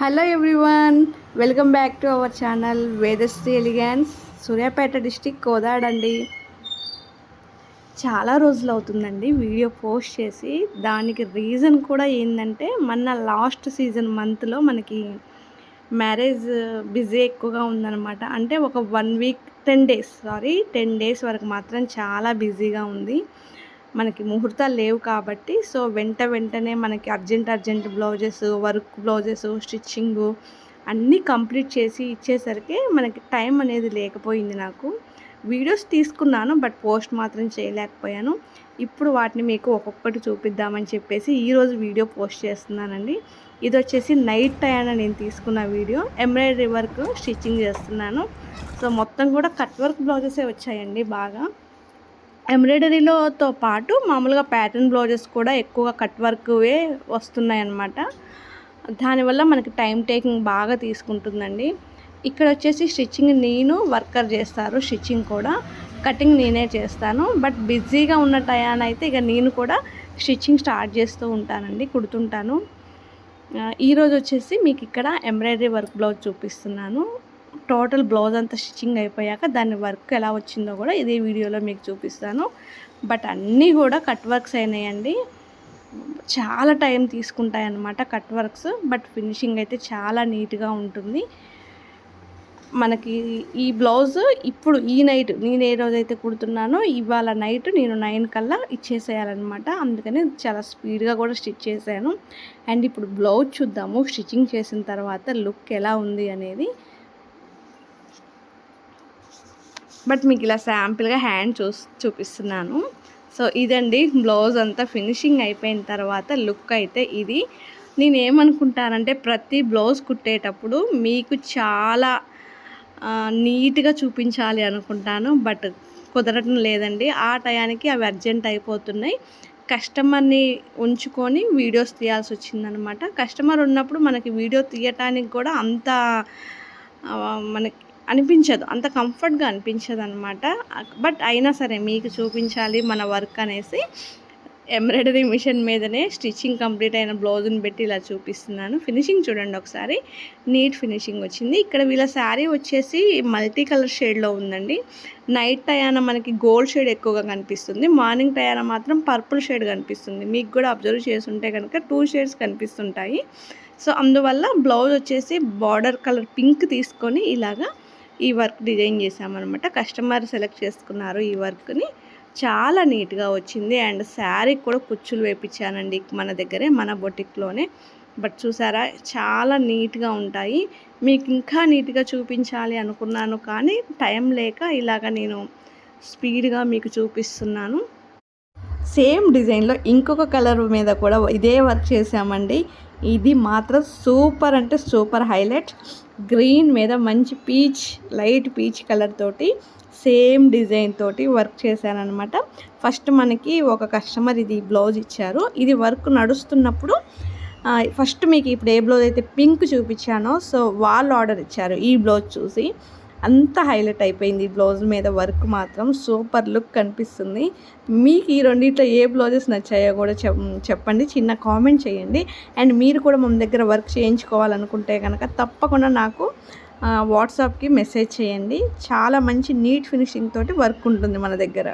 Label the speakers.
Speaker 1: Hello everyone, welcome back to our channel Vedasri elegance, Suryapet district, Kodad అండి. చాలా రోజులు అవుతుందండి వీడియో పోస్ట్ చేసి. దానికి రీజన్ కూడా ఏంటంటే, మన లాస్ట్ సీజన్ మంత్లో మనకి మ్యారేజ్ బిజీ ఎక్కువగా ఉందన్నమాట. అంటే ఒక 1 వీక్ 10 డేస్ వరకు మాత్రం చాలా బిజీగా ఉంది. మనకి ముహూర్తాలు లేవు కాబట్టి, సో వెంటనే మనకి urgent blouses, work blouses, stitching అన్నీ కంప్లీట్ చేసి ఇచ్చేసరికి మనకి టైం అనేది లేకపోయింది. నాకు వీడియోస్ తీసుకున్నాను, బట్ పోస్ట్ మాత్రం చేయలేకపోయాను. ఇప్పుడు వాటిని మీకు ఒక్కొక్కటి చూపిద్దామని చెప్పేసి ఈరోజు వీడియో పోస్ట్ చేస్తున్నానండి. ఇది వచ్చేసి నైట్ టైం నేను తీసుకున్న వీడియో. ఎంబ్రాయిడరీ వర్క్ స్టిచ్చింగ్ చేస్తున్నాను. సో మొత్తం కూడా కట్ వర్క్ బ్లౌజెసే వచ్చాయండి. బాగా ఎంబ్రాయిడరీలోతో పాటు మామూలుగా ప్యాటర్న్ బ్లౌజెస్ కూడా ఎక్కువగా కట్ వర్క్వే వస్తున్నాయి అన్నమాట. దానివల్ల మనకి టైం టేకింగ్ బాగా తీసుకుంటుందండి. ఇక్కడ వచ్చేసి స్టిచ్చింగ్ నేను వర్కర్ చేస్తారు, స్టిచ్చింగ్ కూడా కటింగ్ నేనే చేస్తాను. బట్ బిజీగా ఉన్న టయానైతే ఇక నేను కూడా స్టిచ్చింగ్ స్టార్ట్ చేస్తూ ఉంటానండి, కుడుతుంటాను. ఈరోజు వచ్చేసి మీకు ఇక్కడ ఎంబ్రాయిడరీ వర్క్ బ్లౌజ్ చూపిస్తున్నాను. టోటల్ బ్లౌజ్ అంతా స్టిచ్చింగ్ అయిపోయాక దాని వర్క్ ఎలా వచ్చిందో కూడా ఇదే వీడియోలో మీకు చూపిస్తాను. బట్ అన్నీ కూడా కట్ వర్క్స్ అయినాయండి. చాలా టైం తీసుకుంటాయి అన్నమాట కట్ వర్క్స్. బట్ ఫినిషింగ్ అయితే చాలా నీట్గా ఉంటుంది. మనకి ఈ బ్లౌజ్ ఇప్పుడు ఈ నైట్ నేను ఏ రోజైతే కుడుతున్నానో ఇవాళ నైట్ నేను 9 కల్లా ఇచ్చేసేయాలన్నమాట. అందుకని చాలా స్పీడ్గా కూడా స్టిచ్ చేశాను. అండ్ ఇప్పుడు బ్లౌజ్ చూద్దాము స్టిచ్చింగ్ చేసిన తర్వాత లుక్ ఎలా ఉంది అనేది. బట్ మీకు ఇలా శాంపిల్గా హ్యాండ్ చూపిస్తున్నాను. సో ఇదండి బ్లౌజ్ అంతా ఫినిషింగ్ అయిపోయిన తర్వాత లుక్ అయితే ఇది. నేను ఏమనుకుంటానంటే, ప్రతి బ్లౌజ్ కుట్టేటప్పుడు మీకు చాలా నీట్గా చూపించాలి అనుకుంటాను. బట్ కుదరటం లేదండి. ఆ టయానికి అవి అర్జెంట్ అయిపోతున్నాయి. కస్టమర్ని ఉంచుకొని వీడియోస్ తీయాల్సి వచ్చిందనమాట. కస్టమర్ ఉన్నప్పుడు మనకి వీడియో తీయటానికి కూడా అంత మనకి అనిపించదు, అంత కంఫర్ట్గా అనిపించదు అనమాట. బట్ అయినా సరే మీకు చూపించాలి మన వర్క్ అనేసి ఎంబ్రాయిడరీ మిషన్ మీదనే స్టిచ్చింగ్ కంప్లీట్ అయిన బ్లౌజ్ని పెట్టి ఇలా చూపిస్తున్నాను. ఫినిషింగ్ చూడండి ఒకసారి, నీట్ ఫినిషింగ్ వచ్చింది. ఇక్కడ వీళ్ళ శారీ వచ్చేసి మల్టీ కలర్ షేడ్లో ఉందండి. నైట్ టయాన మనకి గోల్డ్ షేడ్ ఎక్కువగా కనిపిస్తుంది, మార్నింగ్ టయాన మాత్రం పర్పుల్ షేడ్ కనిపిస్తుంది. మీకు కూడా అబ్జర్వ్ చేస్తుంటే కనుక 2 షేడ్స్ కనిపిస్తుంటాయి. సో అందువల్ల బ్లౌజ్ వచ్చేసి బార్డర్ కలర్ పింక్ తీసుకొని ఇలాగా ఈ వర్క్ డిజైన్ చేసామన్నమాట. కస్టమర్ సెలెక్ట్ చేసుకున్నారు ఈ వర్క్ని. చాలా నీట్గా వచ్చింది. అండ్ శారీ కూడా కుచ్చులు వేపించానండి మన దగ్గరే, మన బొటిక్లోనే. బట్ చూసారా చాలా నీట్గా ఉంటాయి. మీకు ఇంకా నీట్గా చూపించాలి అనుకున్నాను, కానీ టైం లేక ఇలాగ నేను స్పీడ్గా మీకు చూపిస్తున్నాను. సేమ్ డిజైన్లో ఇంకొక కలర్ మీద కూడా ఇదే వర్క్ చేసామండి. ఇది మాత్రం సూపర్ అంటే సూపర్ హైలైట్. గ్రీన్ మీద మంచి లైట్ పీచ్ కలర్ తోటి సేమ్ డిజైన్ తోటి వర్క్ చేశానమాట. ఫస్ట్ మనకి ఒక కస్టమర్ ఇది బ్లౌజ్ ఇచ్చారు. ఇది వర్క్ నడుస్తున్నప్పుడు ఫస్ట్ మీకు ఇప్పుడు ఏ బ్లౌజ్ అయితే పింక్ చూపించానో, సో వాళ్ళు ఆర్డర్ ఇచ్చారు ఈ బ్లౌజ్ చూసి. అంత హైలైట్ అయిపోయింది. ఈ బ్లౌజ్ మీద వర్క్ మాత్రం సూపర్ లుక్ కనిపిస్తుంది. మీకు ఈ రెండిట్లో ఏ బ్లౌజెస్ నచ్చాయో కూడా చెప్పండి, చిన్న కామెంట్ చేయండి. అండ్ మీరు కూడా మన దగ్గర వర్క్ చేయించుకోవాలనుకుంటే కనుక తప్పకుండా నాకు వాట్సాప్కి మెసేజ్ చేయండి. చాలా మంచి నీట్ ఫినిషింగ్ తోటి వర్క్ ఉంటుంది మన దగ్గర.